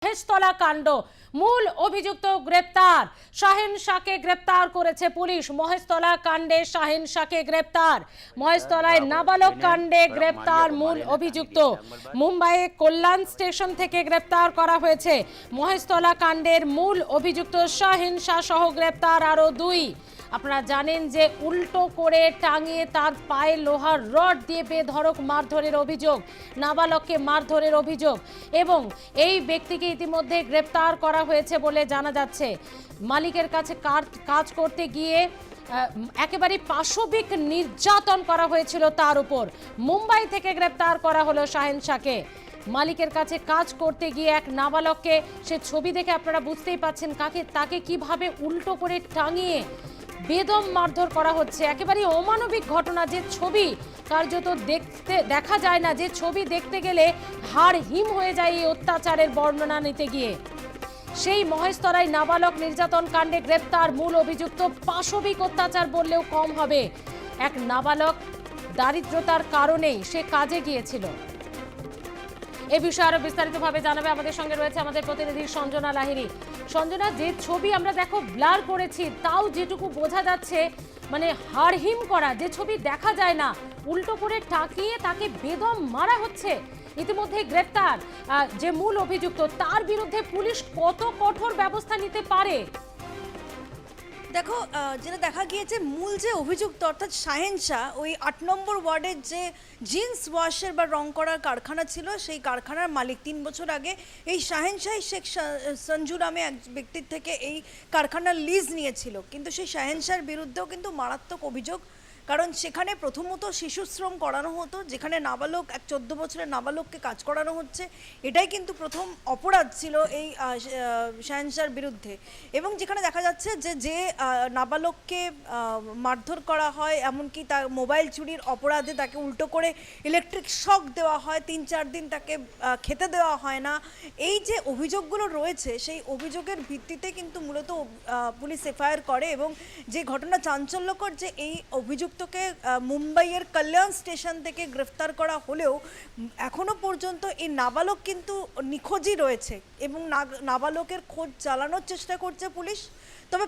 মহেশতলা কাণ্ড, মূল অভিযুক্ত গ্রেপ্তার। শাহিন শাহকে গ্রেপ্তার করেছে পুলিশ। মহেশতলা কাণ্ডে শাহিন শাহকে গ্রেপ্তার। মহেশতলায় নাবালক কাণ্ডে গ্রেপ্তার মূল অভিযুক্ত। মুম্বাইয়ে কল্যাণ স্টেশন থেকে গ্রেপ্তার করা হয়েছে। মহেশতলা কাণ্ডের মূল অভিযুক্ত শাহিন শাহ সহ গ্রেপ্তার আরো 2। আপনারা জানেন যে উল্টো করে টাঙিয়ে তার পায়ে লোহার রড দিয়ে বেধড়ক মারধরের অভিযোগ, নাবালককে মারধরের অভিযোগ, এবং এই ব্যক্তিকে ইতিমধ্যে গ্রেপ্তার করা হয়েছে বলে জানা যাচ্ছে। মালিকের কাছে কাজ করতে গিয়ে একেবারে পাশবিক নির্যাতন করা হয়েছিল তার উপর। মুম্বাই থেকে গ্রেপ্তার করা হলো শাহিন শাহকে। মালিকের কাছে কাজ করতে গিয়ে এক নাবালককে, সে ছবি দেখে আপনারা বুঝতেই পাচ্ছেন তাকে কিভাবে উল্টো করে টাঙিয়ে বেদম মারধর করা হচ্ছে। একেবারে অমানবিক ঘটনা, যে ছবি কার্যত দেখা যায় না, যে ছবি দেখতে গেলে হাড় হিম হয়ে যায় এই অত্যাচারের বর্ণনা নিতে গিয়ে। সেই মহেশতলায় নাবালক নির্যাতন কাণ্ডে গ্রেপ্তার মূল অভিযুক্ত। পাশবিক অত্যাচার বললেও কম হবে। এক নাবালক দারিদ্রতার কারণেই সে কাজে গিয়েছিল। এ বিষয়ে আরো বিস্তারিতভাবে জানাবে আমাদের সঙ্গে রয়েছে আমাদের প্রতিনিধি সঞ্জনা লাহিড়ী। সঞ্জনা, যে ছবি আমরা দেখো ব্লার করেছি, তাও যেটুকু বোঝা যাচ্ছে মানে হাড়হিম করা, যে ছবি দেখা যায় না, উল্টো করে টাকিয়ে তাকে বেদম মারা হচ্ছে। ইতিমধ্যে গ্রেপ্তার যে মূল অভিযুক্ত, তার বিরুদ্ধে পুলিশ কত কঠোর ব্যবস্থা নিতে পারে? দেখো, যেটা দেখা গিয়েছে, মূল যে অভিযুক্ত অর্থাৎ শাহিন শাহ, ওই 8 নম্বর ওয়ার্ডের যে জিন্স ওয়াশের বা রং করার কারখানা ছিল, সেই কারখানার মালিক। 3 বছর আগে এই শাহিন শাহ শেখ সঞ্জু নামে এক ব্যক্তির থেকে এই কারখানার লিজ নিয়েছিল। কিন্তু সেই শাহিন শাহর বিরুদ্ধেও কিন্তু মারাত্মক অভিযোগ, কারণ সেখানে প্রথমত শিশুশ্রম করানো হতো, যেখানে নাবালক, এক 14 বছরের নাবালককে কাজ করানো হচ্ছে। এটাই কিন্তু প্রথম অপরাধ ছিল এই শাহিন শাহর বিরুদ্ধে। এবং যেখানে দেখা যাচ্ছে যে নাবালককে মারধর করা হয়, এমনকি তার মোবাইল চুরির অপরাধে তাকে উল্টো করে ইলেকট্রিক শক দেওয়া হয়, 3-4 দিন তাকে খেতে দেওয়া হয় না। এই যে অভিযোগগুলো রয়েছে, সেই অভিযোগের ভিত্তিতে কিন্তু মূলত পুলিশ এফআইআর করে। এবং যে ঘটনা চাঞ্চল্যকর, যে এই অভিযুক্তকে মুম্বাইয়ের কল্যাণ স্টেশন থেকে গ্রেফতার করা হলেও এখনো পর্যন্ত এই নাবালক কিন্তু নিখোঁজই রয়েছে। এবং নাবালকের খোঁজ চালানোর চেষ্টা করছে পুলিশ। তবে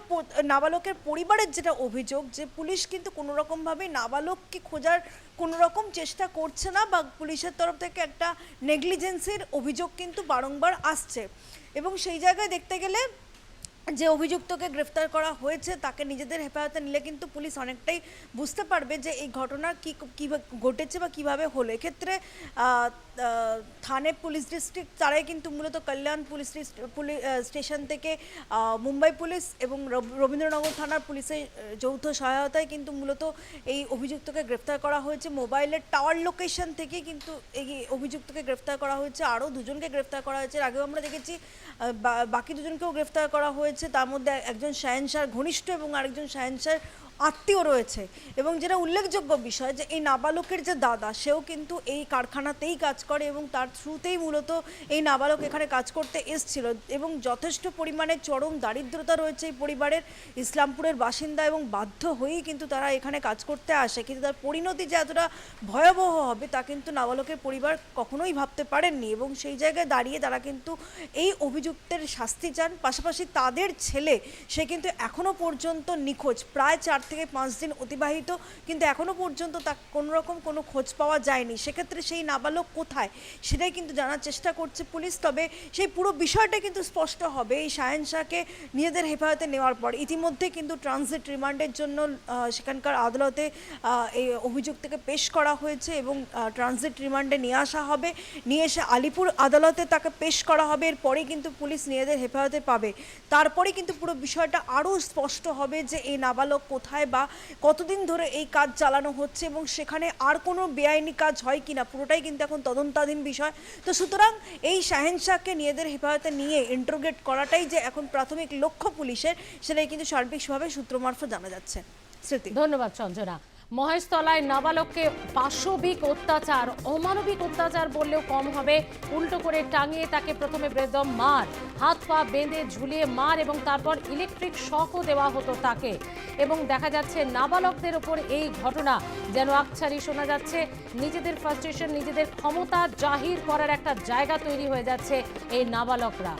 নাবালকের পরিবারের যেটা অভিযোগ, যে পুলিশ কিন্তু কোনো রকমভাবে নাবালককে খোঁজার কোনো রকম চেষ্টা করছে না, বা পুলিশের তরফ থেকে একটা নেগলিজেন্সির অভিযোগ কিন্তু বারংবার আসছে। এবং সেই জায়গায় দেখতে গেলে যে অভিযুক্তকে গ্রেফতার করা হয়েছে, তাকে নিজেদের হেফাজতে নিলে কিন্তু পুলিশ অনেকটাই বুঝতে পারবে যে এই ঘটনা কী ঘটেছে বা কীভাবে হলো। এক্ষেত্রে থানে পুলিশ ডিস্ট্রিক্ট, তারাই কিন্তু মূলত কল্যাণ পুলিশ স্টেশন থেকে মুম্বাই পুলিশ এবং রবীন্দ্রনগর থানার পুলিশের যৌথ সহায়তায় কিন্তু মূলত এই অভিযুক্তকে গ্রেফতার করা হয়েছে। মোবাইলের টাওয়ার লোকেশন থেকে কিন্তু এই অভিযুক্তকে গ্রেফতার করা হয়েছে। আরও 2জনকে গ্রেফতার করা হয়েছে। আগেও আমরা দেখেছি বাকি 2জনকেও গ্রেফতার করা হয়েছে। তার মধ্যে একজন শাহিন শাহর ঘনিষ্ঠ এবং আরেকজন শাহিন শাহর আত্মীয় রয়েছে। এবং যেটা উল্লেখযোগ্য বিষয়, যে এই নাবালকের যে দাদা, সেও কিন্তু এই কারখানাতেই কাজ করে এবং তার থ্রুতেই মূলত এই নাবালক এখানে কাজ করতে এসেছিল। এবং যথেষ্ট পরিমাণে চরম দারিদ্রতা রয়েছে এই পরিবারের, ইসলামপুরের বাসিন্দা, এবং বাধ্য হয়েই কিন্তু তারা এখানে কাজ করতে আসে। কিন্তু তার পরিণতি যে এতটা ভয়াবহ হবে, তা কিন্তু নাবালকের পরিবার কখনোই ভাবতে পারেননি। এবং সেই জায়গায় দাঁড়িয়ে তারা কিন্তু এই অভিযুক্তের শাস্তি চান। পাশাপাশি তাদের ছেলে, সে কিন্তু এখনও পর্যন্ত নিখোঁজ। প্রায় 4 থেকে 5 দিন অতিবাহিত, কিন্তু এখনো পর্যন্ত তা কোনো রকম কোনো খোঁজ পাওয়া যায়নি। সেক্ষেত্রে সেই নাবালক কোথায়, সেটাই কিন্তু জানার চেষ্টা করছে পুলিশ। তবে সেই পুরো বিষয়টা কিন্তু স্পষ্ট হবে এই শাহিন শাহকে নিজেদের হেফাজতে নেওয়ার পর। ইতিমধ্যে কিন্তু ট্রানজিট রিমান্ডের জন্য সেখানকার আদালতে এই অভিযুক্তকে পেশ করা হয়েছে এবং ট্রানজিট রিমান্ডে নিয়ে আসা হবে। নিয়ে এসে আলিপুর আদালতে তাকে পেশ করা হবে। এরপরেই কিন্তু পুলিশ নিজেদের হেফাজতে পাবে। তারপরে কিন্তু পুরো বিষয়টা আরও স্পষ্ট হবে যে এই নাবালক কোথায় বা কতদিন ধরে এই কাজ চালানো হচ্ছে, এবং সেখানে আর কোনো বেআইনি কাজ হয় কিনা, পুরোটাই কিন্তু এখন তদন্তাধীন বিষয়। তো সুতরাং এই শাহিন শাহকে নিজেদের হেফাজতে নিয়ে ইন্টারোগেট করাটাই যে এখন প্রাথমিক লক্ষ্য পুলিশের, সেটাই কিন্তু সার্বিকভাবে সূত্র মারফত জানা যাচ্ছে। স্মৃতি, ধন্যবাদ সঞ্জনা। মহেশতলায় নাবালককে পাশবিক অত্যাচার, অমানবিক অত্যাচার বললেও কম হবে। উল্টো করে টাঙিয়ে তাকে প্রথমে বেদম মার, হাত পা বেঁধে ঝুলিয়ে মার এবং তারপর ইলেকট্রিক শকও দেওয়া হতো তাকে। এবং দেখা যাচ্ছে নাবালকদের ওপর এই ঘটনা যেন আকছারি শোনা যাচ্ছে। নিজেদের ফ্রাস্ট্রেশন, নিজেদের ক্ষমতা জাহির করার একটা জায়গা তৈরি হয়ে যাচ্ছে এই নাবালকরা।